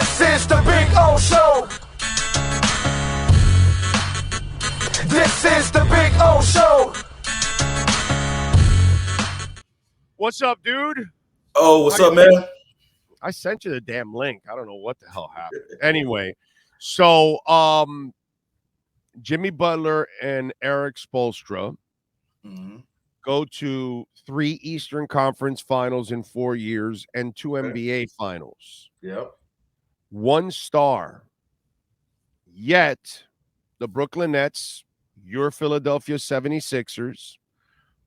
This is the Big O Show. This is the Big O Show. What's up, dude? Oh, what's up, man? I sent you the damn link. I don't know what the hell happened. Anyway, so Jimmy Butler and Eric Spoelstra go to 3 Eastern Conference Finals in 4 years and 2 NBA Finals. Yep. 1 star. Yet the Brooklyn Nets, your Philadelphia 76ers,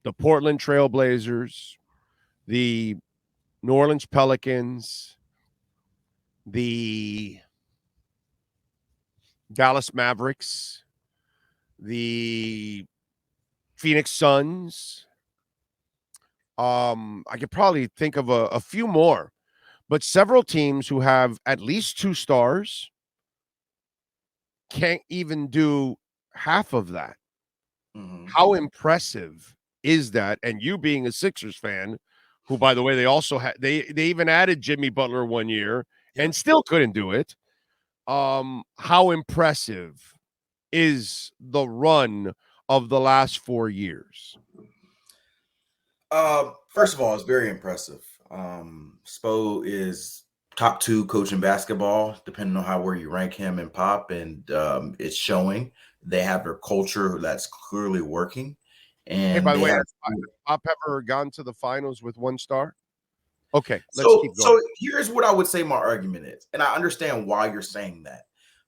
the Portland Trail Blazers, the New Orleans Pelicans, the Dallas Mavericks, the Phoenix Suns. I could probably think of a few more, but several teams who have at least 2 stars can't even do half of that. How impressive is that? And you being a Sixers fan, who, by the way, they also had they even added Jimmy Butler 1 year and still couldn't do it. How impressive is the run of the last 4 years? First of all, it's very impressive. Spo is top 2 coach in basketball, depending on where you rank him in pop, and it's showing. They have their culture that's clearly working. And hey, by the way, has Pop ever gone to the finals with 1 star? Okay, let's keep going. So here's what I would say my argument is, and I understand why you're saying that,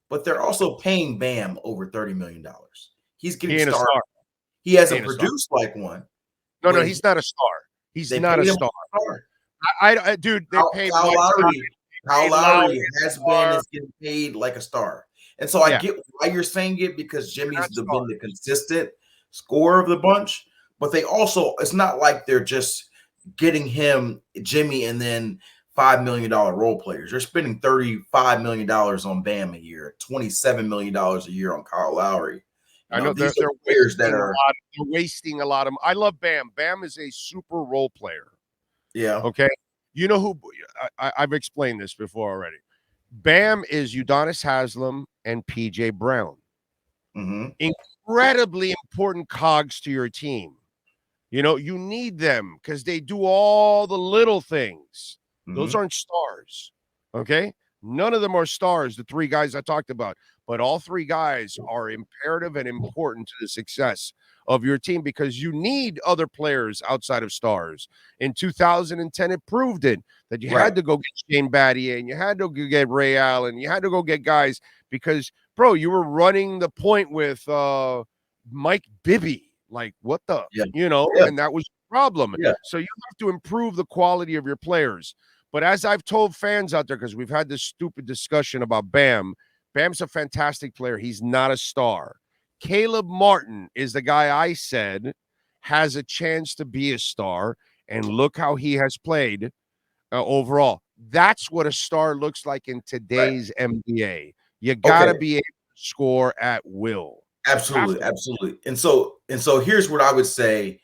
but they're also paying Bam over $30 million. He's getting a star. He hasn't produced like one. No, he's not a star. He's not a star. I dude, they paid Kyle Lowry has been is getting paid like a star. And so I get why you're saying it, because Jimmy's been the consistent scorer of the bunch, but they also, it's not like they're just getting Jimmy, and then $5 million role players. They're spending $35 million on Bam a year, $27 million a year on Kyle Lowry. I know they're players that are wasting a lot of. I love Bam. Bam is a super role player. Yeah. Okay. You know who? I've explained this before already. Bam is Udonis Haslem and PJ Brown. Incredibly important cogs to your team. You know, you need them because they do all the little things. Those aren't stars. Okay. None of them are stars, the 3 guys I talked about, but all 3 guys are imperative and important to the success of your team, because you need other players outside of stars. In 2010, it proved it, that you had to go get Shane Battier, and you had to go get Ray Allen, you had to go get guys, because, bro, you were running the point with Mike Bibby. Like, what the, and that was the problem. So you have to improve the quality of your players. But as I've told fans out there, because we've had this stupid discussion about Bam, Bam's a fantastic player. He's not a star. Caleb Martin is the guy I said has a chance to be a star, and look how he has played overall. That's what a star looks like in today's NBA. You got to be able to score at will. Absolutely. And so here's what I would say.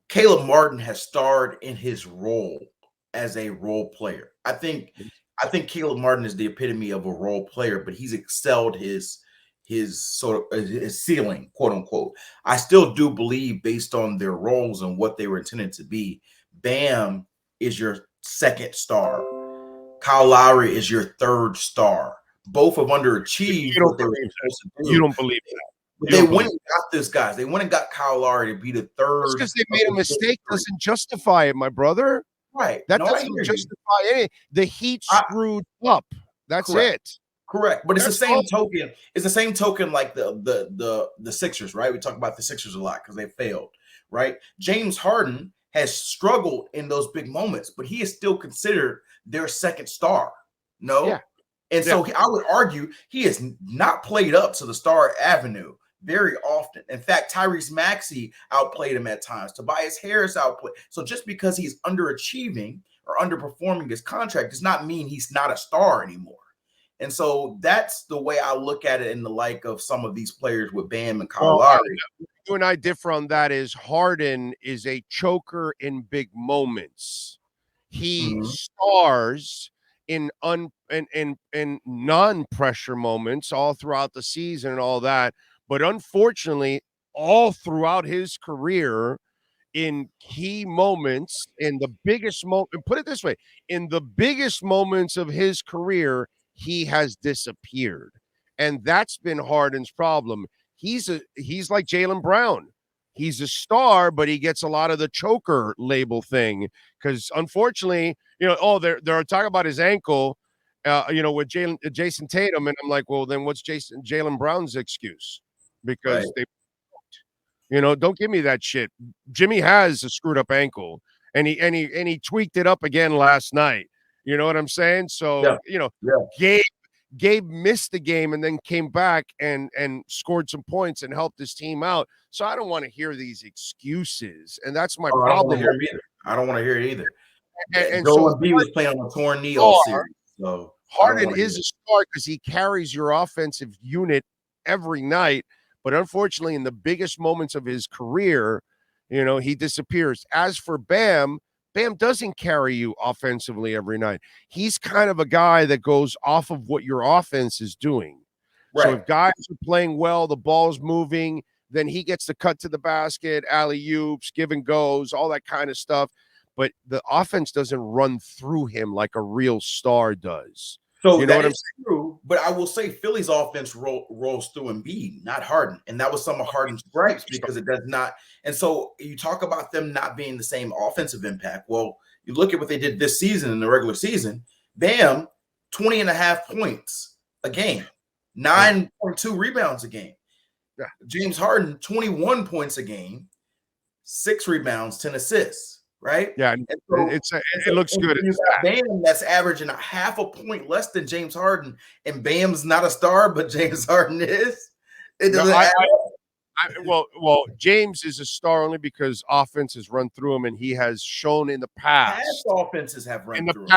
Caleb Martin has starred in his role as a role player. I think Caleb Martin is the epitome of a role player, but he's excelled his sort of his ceiling, quote unquote. I still do believe, based on their roles and what they were intended to be, Bam is your 2nd star. Kyle Lowry is your 3rd star. Both have underachieved what they were supposed to do. You don't believe that. But they went and got this guys. They went and got Kyle Lowry to be the 3rd. Because they made a mistake doesn't justify it, my brother. Right. That doesn't justify anything. The Heat screwed up. That's it. Correct. But it's the same token. It's the same token like the Sixers, right? We talk about the Sixers a lot because they failed, right? James Harden has struggled in those big moments, but he is still considered their 2nd star. No? Yeah. And so I would argue he has not played up to the star avenue very often. In fact, Tyrese Maxey outplayed him at times. Tobias Harris outplayed. So just because he's underachieving or underperforming his contract does not mean he's not a star anymore. And so that's the way I look at it in the like of some of these players with Bam and Kyle Lowry. You and I differ on that. Is Harden is a choker in big moments. He stars in non-pressure moments all throughout the season and all that. But unfortunately, all throughout his career, in key moments, in the biggest moment, put it this way, in the biggest moments of his career, he has disappeared. And that's been Harden's problem. He's like Jaylen Brown. He's a star, but he gets a lot of the choker label thing because unfortunately, they're talking about his ankle, with Jason Tatum, and I'm like, well, then what's Jaylen Brown's excuse? Because don't give me that shit. Jimmy has a screwed up ankle, and he tweaked it up again last night. You know what I'm saying? So Gabe missed the game and then came back and scored some points and helped his team out. So I don't want to hear these excuses, and that's my problem. I don't want to hear it either. And Joel so Embiid was playing on a torn knee all series. So Harden is a star because he carries your offensive unit every night. But unfortunately, in the biggest moments of his career, he disappears. As for Bam doesn't carry you offensively every night. He's kind of a guy that goes off of what your offense is doing. Right. So if guys are playing well, the ball's moving, then he gets the cut to the basket, alley-oops, give and goes, all that kind of stuff. But the offense doesn't run through him like a real star does. So you know what I'm saying? True, but I will say Philly's offense rolls through Embiid, not Harden. And that was some of Harden's gripes because it does not. And so you talk about them not being the same offensive impact. Well, you look at what they did this season in the regular season. Bam, 20.5 points a game, 9.2 rebounds a game. Yeah. James Harden, 21 points a game, 6 rebounds, 10 assists. Right? Yeah, so, it looks good. Bam that's averaging a half a point less than James Harden, and Bam's not a star, but James Harden is. It doesn't. Well, James is a star only because offenses run through him, and he has shown in the past. Past offenses have run through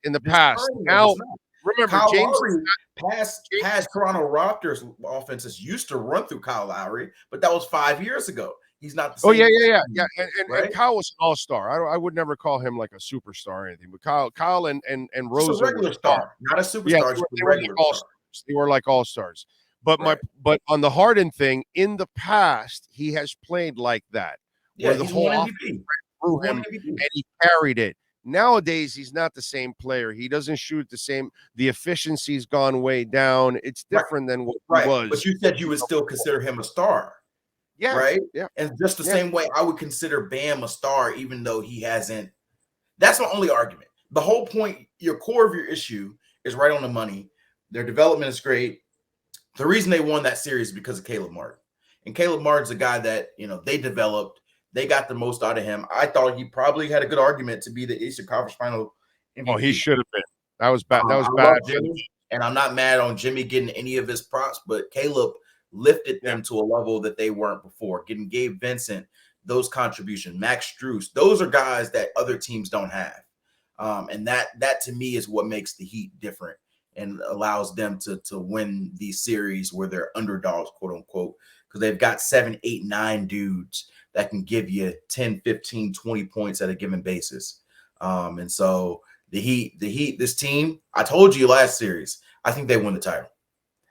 in the past. Now, remember, Kyle James Lowry, past Toronto Raptors offenses used to run through Kyle Lowry, but that was 5 years ago. He's not the same. Oh, yeah. And Kyle was an all-star. I would never call him like a superstar or anything. But Kyle and Rose a regular star, not a superstar. Yeah, they were like all-stars. But but on the Harden thing, in the past, he has played like that. Yeah, where the whole offense through him and he carried it. Nowadays, he's not the same player. He doesn't shoot the same. The efficiency's gone way down. It's different than what he was. But you said you would still consider him a star. Yeah. Right. Yeah. And just the same way I would consider Bam a star, even though he hasn't. That's my only argument. The whole point, your core of your issue is right on the money. Their development is great. The reason they won that series is because of Caleb Martin. And Caleb Martin's a guy that, they developed. They got the most out of him. I thought he probably had a good argument to be the Eastern Conference Final MVP. Oh, he should have been. That was bad. That was bad. Jimmy, and I'm not mad on Jimmy getting any of his props, but Caleb lifted them to a level that they weren't before. Getting Gabe Vincent, those contributions, Max Strus, those are guys that other teams don't have. And that to me is what makes the Heat different and allows them to win these series where they're underdogs, quote unquote, because they've got 7, 8, 9 dudes that can give you 10, 15, 20 points at a given basis. And so the Heat, this team, I told you last series, I think they win the title.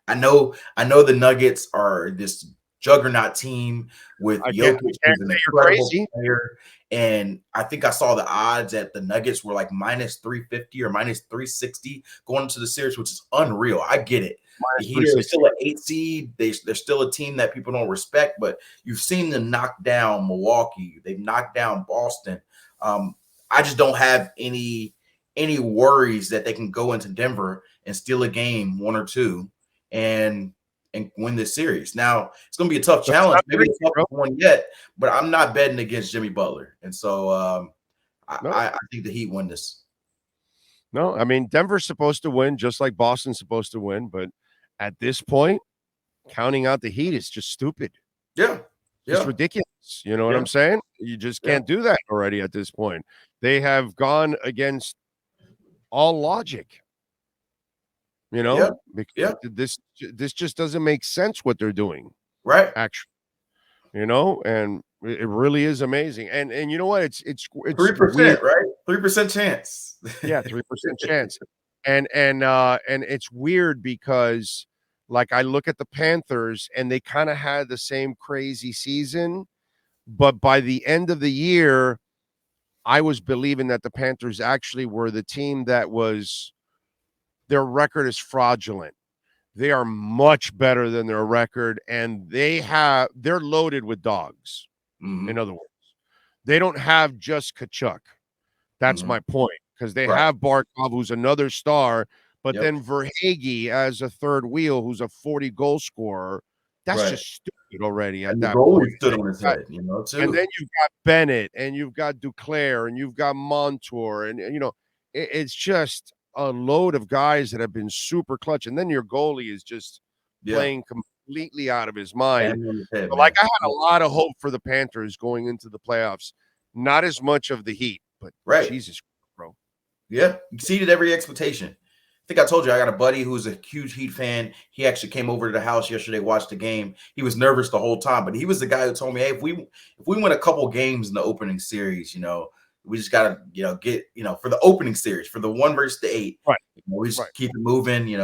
I know the Nuggets are this juggernaut team with Jokic, who's an incredible player. And I think I saw the odds at the Nuggets were like minus 350 or minus 360 going into the series, which is unreal. I get it. The Heat are still an 8 seed. They're still a team that people don't respect, but you've seen them knock down Milwaukee. They've knocked down Boston. I just don't have any worries that they can go into Denver and steal a game, 1 or 2. And win this series. Now, it's going to be a tough challenge. Maybe it's not one yet, but I'm not betting against Jimmy Butler. And so I think the Heat win this. No, I mean, Denver's supposed to win just like Boston's supposed to win. But at this point, counting out the Heat is just stupid. Yeah. It's ridiculous. You know what I'm saying? You just can't do that already at this point. They have gone against all logic. Because this just doesn't make sense what they're doing, right? Actually, and it really is amazing. And you know what? It's 3%, right? 3% chance. Yeah, 3% chance. And it's weird because like I look at the Panthers and they kind of had the same crazy season, but by the end of the year, I was believing that the Panthers actually were the team that was their record is fraudulent. They are much better than their record, and they're loaded with dogs. In other words, they don't have just Kachuk. That's my point, because they have Barkov, who's another star, but then Verhage as a third wheel, who's a 40 goal scorer. That's just stupid already at And the that goalie point. stood on his head, too. And then you've got Bennett, and you've got Duclair, and you've got Montour, and it's just a load of guys that have been super clutch. And then your goalie is just playing completely out of his mind. I had a lot of hope for the Panthers going into the playoffs. Not as much of the Heat, but Jesus, bro. Yeah, exceeded every expectation. I think I told you I got a buddy who's a huge Heat fan. He actually came over to the house yesterday, watched the game. He was nervous the whole time, but he was the guy who told me, "Hey, if we win a couple games in the opening series, we just gotta, get, for the opening series, for the 1 versus the 8, we just keep it moving,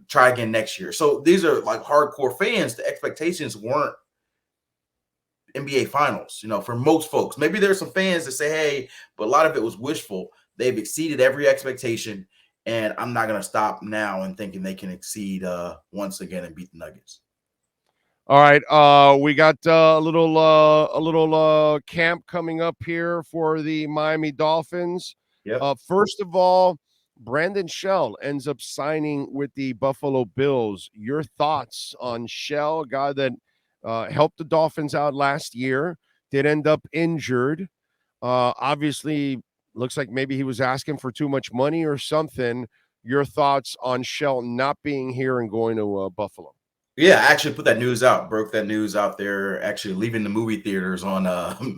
try again next year." So these are like hardcore fans. The expectations weren't NBA Finals, for most folks. Maybe there's some fans that say, "Hey," but a lot of it was wishful. They've exceeded every expectation, and I'm not going to stop now and thinking they can exceed once again and beat the Nuggets. All right, we got a little camp coming up here for the Miami Dolphins. First of all, Brandon Shell ends up signing with the Buffalo Bills. Your thoughts on Shell, a guy that helped the Dolphins out last year, did end up injured. Obviously, looks like maybe he was asking for too much money or something. Your thoughts on Shell not being here and going to Buffalo? Yeah, I actually put that news out, broke that news out there, actually leaving the movie theaters on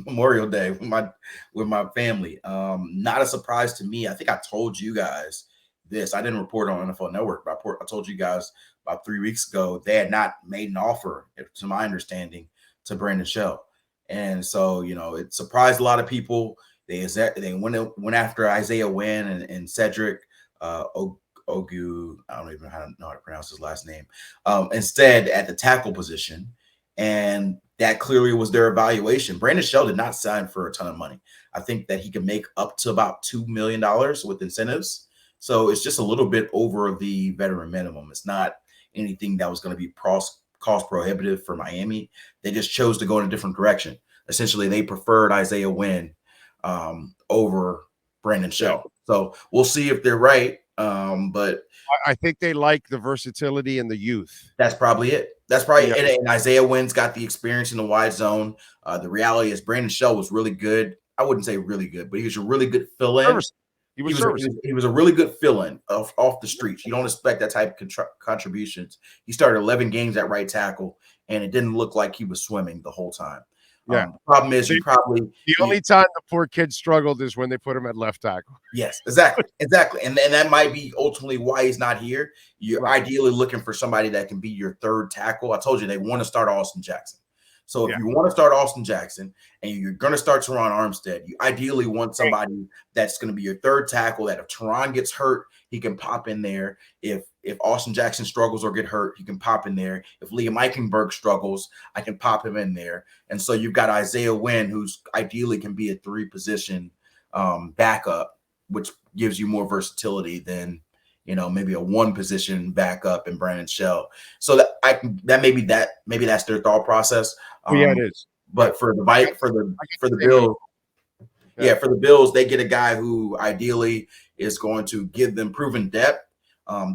Memorial Day with my family. Not a surprise to me. I think I told you guys this. I didn't report on NFL Network, but I told you guys about 3 weeks ago they had not made an offer, to my understanding, to Brandon Shell. And so, it surprised a lot of people. They went after Isaiah Wynn and Cedric Ogu, I don't even know how to pronounce his last name, instead at the tackle position. And that clearly was their evaluation. Brandon Shell did not sign for a ton of money. I think that he can make up to about $2 million with incentives. So it's just a little bit over the veteran minimum. It's not anything that was going to be cost prohibitive for Miami. They just chose to go in a different direction. Essentially, they preferred Isaiah Wynn over Brandon Shell. So we'll see if they're right. But I think they like the versatility and the youth. That's probably it. And Isaiah Wynn's got the experience in the wide zone. The reality is Brandon Shell was really good. I wouldn't say really good, but he was a really good fill-in. He was a really good fill-in off the streets. You don't expect that type of contributions. He started 11 games at right tackle, and it didn't look like he was swimming the whole time. Yeah. The problem is the only time the poor kid struggled is when they put him at left tackle. Yes, exactly. And that might be ultimately why he's not here. You're ideally looking for somebody that can be your third tackle. I told you they want to start Austin Jackson. So if you want to start Austin Jackson and you're going to start Teron Armstead, you ideally want somebody that's going to be your third tackle, that if Teron gets hurt, he can pop in there. If Austin Jackson struggles or get hurt, he can pop in there. If Liam Eichenberg struggles, I can pop him in there. And so you've got Isaiah Wynn, who's ideally can be a 3-position backup, which gives you more versatility than maybe a 1-position backup in Brandon Shell. So maybe that's their thought process. It is. But for the Bills, for the Bills, they get a guy who ideally is going to give them proven depth.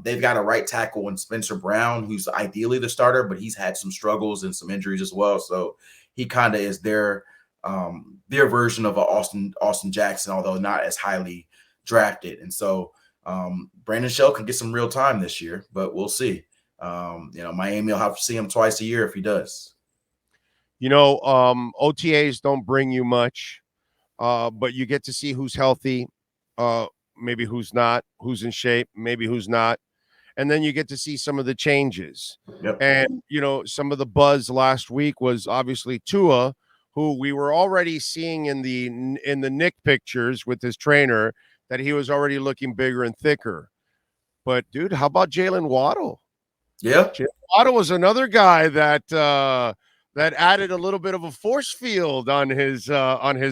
They've got a right tackle in Spencer Brown, who's ideally the starter, but he's had some struggles and some injuries as well. So he kind of is their version of a Austin Jackson, although not as highly drafted. And so Brandon Shell can get some real time this year, but we'll see. Miami will have to see him twice a year if he does. OTAs don't bring you much, but you get to see who's healthy, maybe who's not, who's in shape, maybe who's not. And then you get to see some of the changes. And, some of the buzz last week was obviously Tua, who we were already seeing in the Nick pictures with his trainer, that he was already looking bigger and thicker. But dude, how about Jalen Waddle? Yeah. Jalen Waddle was another guy that that added a little bit of a force field on his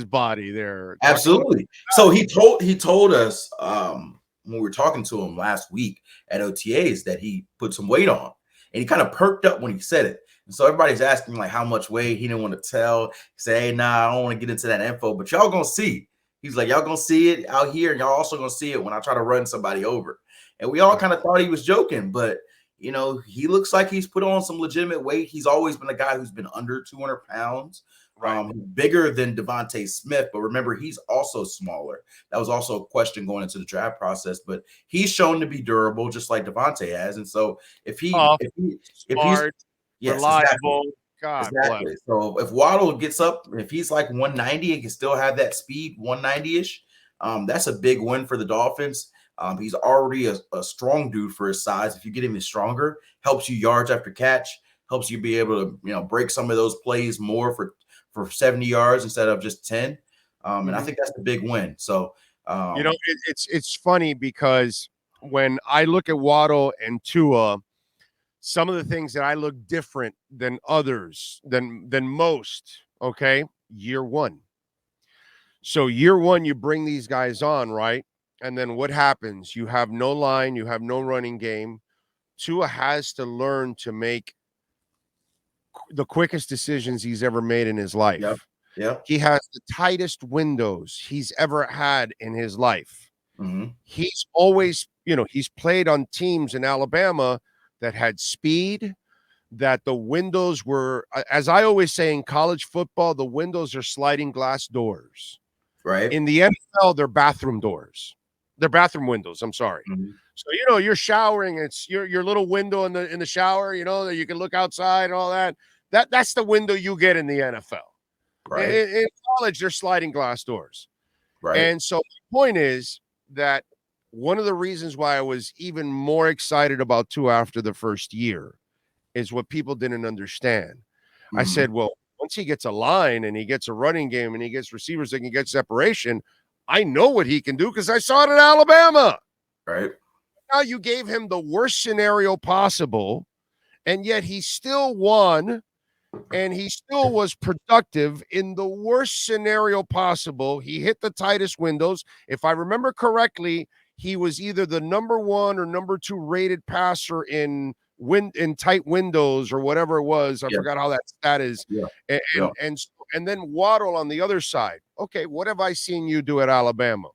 body there. Absolutely. So he told us when we were talking to him last week at OTAs that he put some weight on, and he kind of perked up when he said it. And so everybody's asking like how much weight. He didn't want to tell. He said, "Hey, nah, I don't want to get into that info, but y'all gonna see." He's like, "Y'all gonna see it out here, and y'all also gonna see it when I try to run somebody over." And we all kind of thought he was joking, but you know, he looks like he's put on some legitimate weight. He's always been a guy who's been under 200 pounds. Right. Bigger than Devontae Smith, but remember, he's also smaller. That was also a question going into the draft process, but he's shown to be durable, just like Devontae has. And so if he's Smart, yes, reliable, exactly. God Exactly. bless. So if Waddle gets up, if he's like 190 and can still have that speed, 190-ish, that's a big win for the Dolphins. He's already a strong dude for his size. If you get him stronger, helps you yards after catch, helps you be able to, you know, break some of those plays more for 70 yards instead of just 10. And I think that's the big win. So, you know, it's funny because when I look at Waddle and Tua, some of the things that I look different than others, than most, okay, year one. So year one, you bring these guys on, right? And then what happens? You have no line, you have no running game. Tua has to learn to make the quickest decisions he's ever made in his life. Yep. Yep. He has the tightest windows he's ever had in his life. Mm-hmm. He's always, you know, he's played on teams in Alabama that had speed, that the windows were, as I always say in college football, the windows are sliding glass doors. Right. In the NFL, they're bathroom doors. They're bathroom windows. I'm sorry. Mm-hmm. So, you know, you're showering. It's your little window in the shower, you know, that you can look outside and all that. That's the window you get in the NFL. Right. In college, they're sliding glass doors. Right. And so the point is that one of the reasons why I was even more excited about Tua after the first year is what people didn't understand. Mm-hmm. I said, well, once he gets a line and he gets a running game and he gets receivers that can get separation, I know what he can do because I saw it in Alabama. Right. Now you gave him the worst scenario possible, and yet he still won, and he still was productive in the worst scenario possible. He hit the tightest windows. If I remember correctly, he was either the number 1 or number 2 rated passer in tight windows or whatever it was. I forgot how that stat is. Yeah. And then Waddle on the other side. Okay, what have I seen you do at Alabama?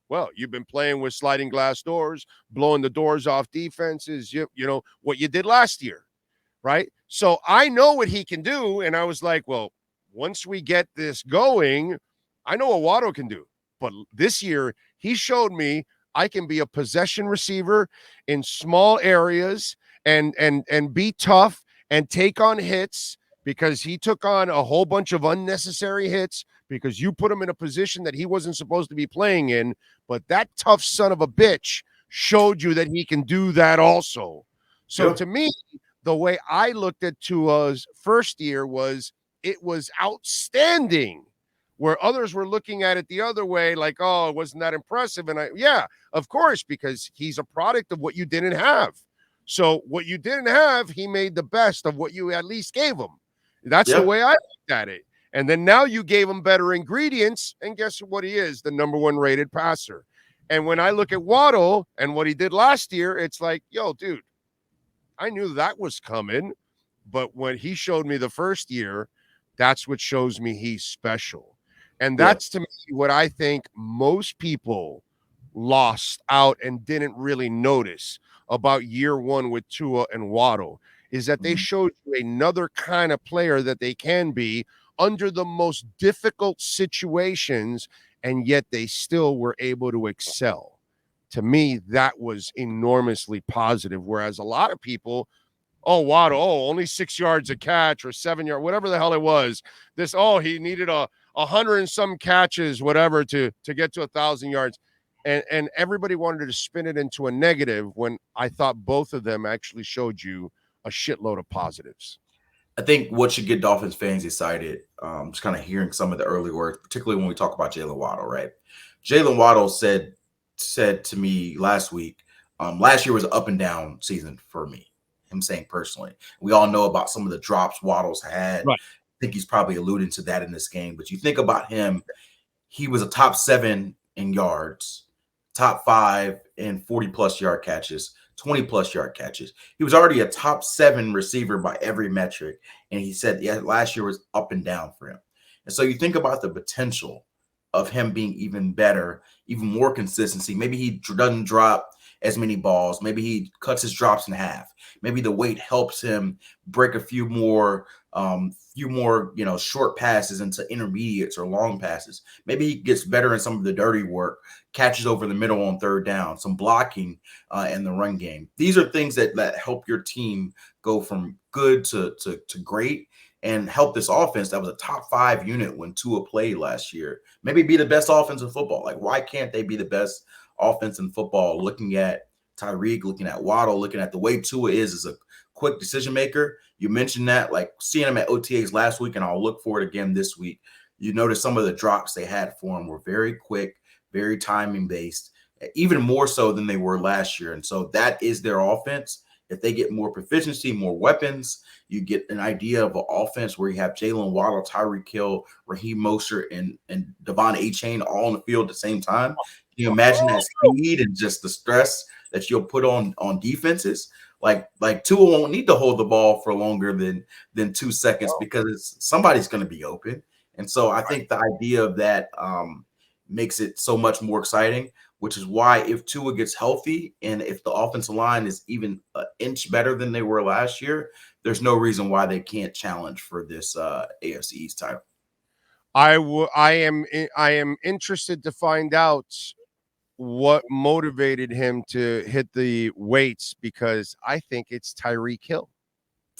Well, you've been playing with sliding glass doors, blowing the doors off defenses. You know what you did last year, right? So I know what he can do. And I was like, well, once we get this going, I know what Waddle can do. But this year, he showed me I can be a possession receiver in small areas and be tough and take on hits, because he took on a whole bunch of unnecessary hits because you put him in a position that he wasn't supposed to be playing in. But that tough son of a bitch showed you that he can do that also. So to me, the way I looked at Tua's first year was it was outstanding, where others were looking at it the other way, like, oh, it wasn't that impressive. And yeah, of course, because he's a product of what you didn't have. So what you didn't have, he made the best of what you at least gave him. That's the way I looked at it. And then now you gave him better ingredients, and guess what he is? The number 1 rated passer. And when I look at Waddle and what he did last year, it's like, yo, dude, I knew that was coming. But when he showed me the first year, that's what shows me he's special. And that's to me what I think most people lost out and didn't really notice about year one with Tua and Waddle, is that they showed you another kind of player that they can be under the most difficult situations, and yet they still were able to excel. To me, that was enormously positive. Whereas a lot of people, oh, Waddle, oh, only 6 yards a catch or 7 yards, whatever the hell it was. This, oh, he needed a 100 and some catches, whatever, to get to 1,000 yards. And everybody wanted to spin it into a negative when I thought both of them actually showed you a shitload of positives. I think what should get Dolphins fans excited, just kind of hearing some of the early words, particularly when we talk about Jalen Waddle, right? Jalen Waddle said to me last week Last year was an up and down season for me. I'm saying personally, we all know about some of the drops Waddle's had. Right. I think he's probably alluding to that in this game. But you think about him, he was a top 7 in yards, top 5 in 40-plus yard catches, 20-plus yard catches. He was already a top 7 receiver by every metric. And he said, yeah, last year was up and down for him. And so you think about the potential of him being even better, even more consistency. Maybe he doesn't drop as many balls. Maybe he cuts his drops in half. Maybe the weight helps him break a few more, short passes into intermediates or long passes. Maybe he gets better in some of the dirty work, catches over the middle on third down, some blocking in the run game. These are things that help your team go from good to great, and help this offense that was a top 5 unit when Tua played last year. Maybe be the best offense in football. Like, why can't they be the best offense in football? Looking at Tyreek, looking at Waddle, looking at the way Tua is a quick decision maker. You mentioned that, like seeing him at OTAs last week, and I'll look for it again this week. You notice some of the drops they had for him were very quick, very timing based, even more so than they were last year. And so that is their offense. If they get more proficiency, more weapons, you get an idea of an offense where you have Jalen Waddle, Tyreek Hill, Raheem Mostert, and Devon A-Chain all on the field at the same time. Can you imagine that speed and just the stress that you'll put on defenses? Like Tua won't need to hold the ball for longer than 2 seconds because somebody's going to be open. And so I think the idea of that makes it so much more exciting, which is why if Tua gets healthy and if the offensive line is even an inch better than they were last year, there's no reason why they can't challenge for this AFC East title. I am interested to find out what motivated him to hit the weights, because I think it's Tyreek Hill.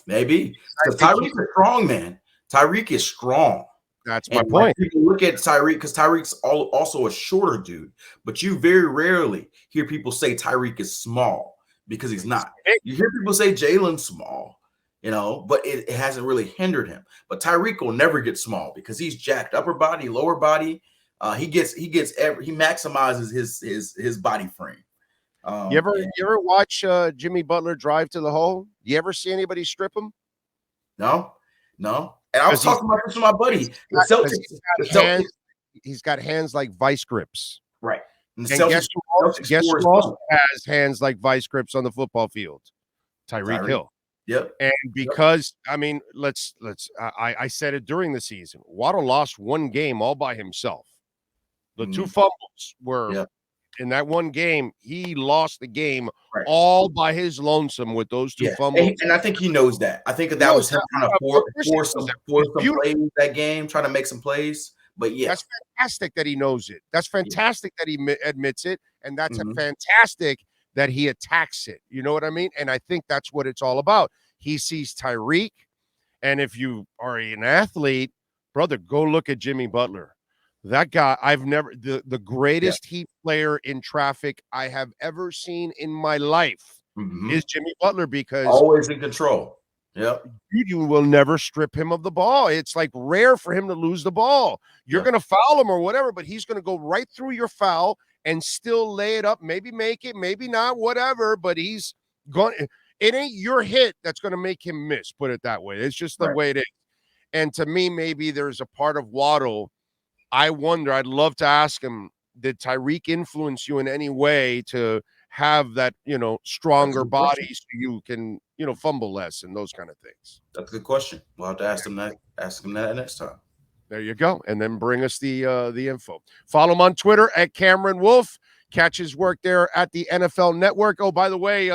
Maybe. Because Tyreek is strong, man. Tyreek is strong. That's my point. People look at Tyreek because Tyreek's also a shorter dude, but you very rarely hear people say Tyreek is small, because he's not. You hear people say Jalen's small, but it hasn't really hindered him. But Tyreek will never get small because he's jacked, upper body, lower body. He maximizes his body frame. You ever watch Jimmy Butler drive to the hole? You ever see anybody strip him? No. And I was talking about this with my buddy. He's got hands like vice grips. Right. And guess who also has hands like vice grips on the football field? Tyreek Hill. Yep. And because, I mean, I said it during the season, Waddle lost one game all by himself. The 2 fumbles were in that one game. He lost the game all by his lonesome with those 2 fumbles. And I think he knows that. I think that was him trying to force some plays that game, trying to make some plays. But yeah, that's fantastic that he knows it. That's fantastic that he admits it. And that's fantastic that he attacks it. You know what I mean? And I think that's what it's all about. He sees Tyreek. And if you are an athlete, brother, go look at Jimmy Butler. That guy, the greatest heat player in traffic I have ever seen in my life is Jimmy Butler, because always in control. Yep. You will never strip him of the ball. It's like rare for him to lose the ball. You're going to foul him or whatever, but he's going to go right through your foul and still lay it up, maybe make it, maybe not, whatever, but he's going. It ain't your hit that's going to make him miss, put it that way. It's just the way it is. And to me, maybe there's a part of Waddle. I wonder, I'd love to ask him, did Tyreek influence you in any way to have that, stronger body so you can, fumble less and those kind of things? That's a good question. We'll have to ask him that next time. There you go. And then bring us the info. Follow him on Twitter at Cameron Wolfe. Catch his work there at the NFL Network. Oh, by the way,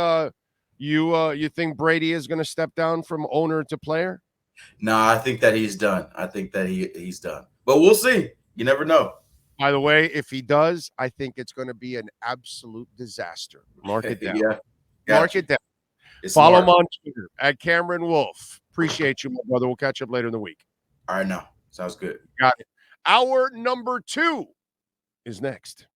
you think Brady is going to step down from owner to player? No, I think that he's done. I think that he's done. But we'll see. You never know. By the way, if he does, I think it's going to be an absolute disaster. Mark it down. Mark it down. Follow him on Twitter at Cameron Wolfe. Appreciate you, my brother. We'll catch up later in the week. All right, now. Sounds good. Got it. Hour number 2 is next.